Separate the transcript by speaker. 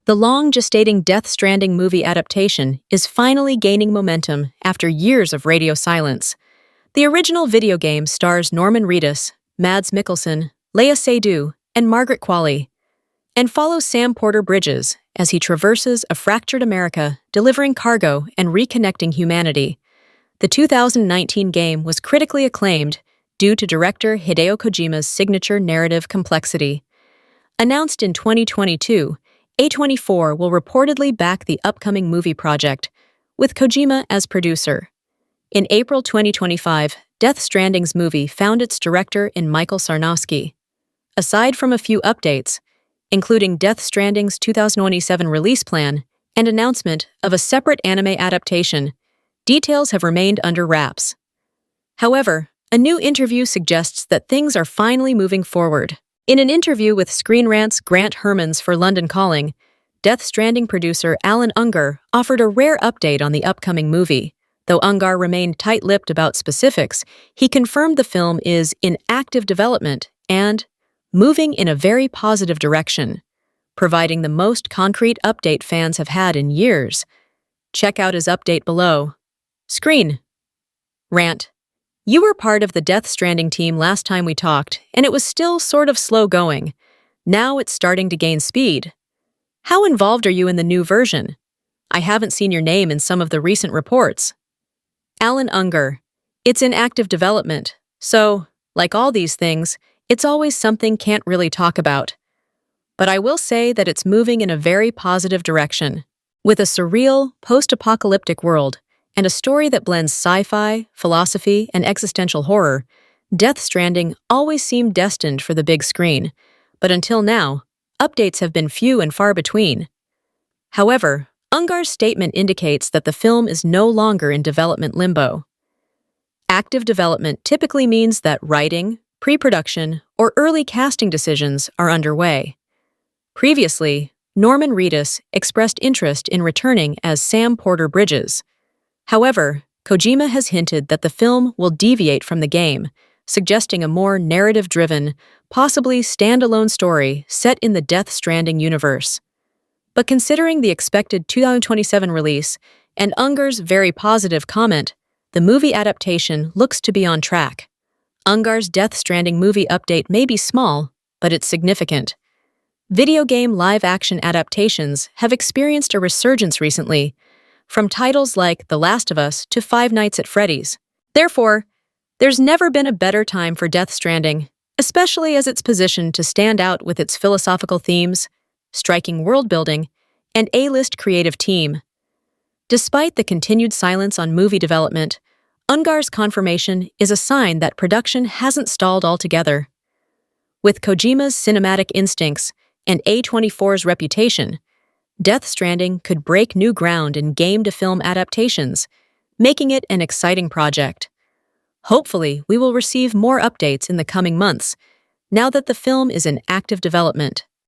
Speaker 1: The long-gestating Death Stranding movie adaptation is finally gaining momentum after years of radio silence. The original video game stars Norman Reedus, Mads Mikkelsen, Lea Seydoux, and Margaret Qualley, and follows Sam Porter Bridges as he traverses a fractured America, delivering cargo and reconnecting humanity. The 2019 game was critically acclaimed due to director Hideo Kojima's signature narrative complexity. Announced in 2022, A24 will reportedly back the upcoming movie project, with Kojima as producer. In April 2025, Death Stranding's movie found its director in Michael Sarnowski. Aside from a few updates, including Death Stranding's 2027 release plan and announcement of a separate anime adaptation, details have remained under wraps. However, a new interview suggests that things are finally moving forward. In an interview with Screen Rant's Grant Hermans for London Calling, Death Stranding producer Alan Ungar offered a rare update on the upcoming movie. Though Ungar remained tight-lipped about specifics, he confirmed the film is in active development and moving in a very positive direction, providing the most concrete update fans have had in years. Check out his update below. Screen Rant. You were part of the Death Stranding team last time we talked, and it was still sort of slow going. Now it's starting to gain speed. How involved are you in the new version? I haven't seen your name in some of the recent reports. Alan Ungar. It's in active development, so, like all these things, it's always something can't really talk about. But I will say that it's moving in a very positive direction. With a surreal, post-apocalyptic world, and a story that blends sci-fi, philosophy, and existential horror, Death Stranding always seemed destined for the big screen. But until now, updates have been few and far between. However, Ungar's statement indicates that the film is no longer in development limbo. Active development typically means that writing, pre-production, or early casting decisions are underway. Previously, Norman Reedus expressed interest in returning as Sam Porter Bridges. However, Kojima has hinted that the film will deviate from the game, suggesting a more narrative-driven, possibly standalone story set in the Death Stranding universe. But considering the expected 2027 release and Ungar's very positive comment, the movie adaptation looks to be on track. Ungar's Death Stranding movie update may be small, but it's significant. Video game live-action adaptations have experienced a resurgence recently, from titles like The Last of Us to Five Nights at Freddy's. Therefore, there's never been a better time for Death Stranding, especially as it's positioned to stand out with its philosophical themes, striking world-building, and A-list creative team. Despite the continued silence on movie development, Ungar's confirmation is a sign that production hasn't stalled altogether. With Kojima's cinematic instincts and A24's reputation, Death Stranding could break new ground in game-to-film adaptations, making it an exciting project. Hopefully, we will receive more updates in the coming months, now that the film is in active development.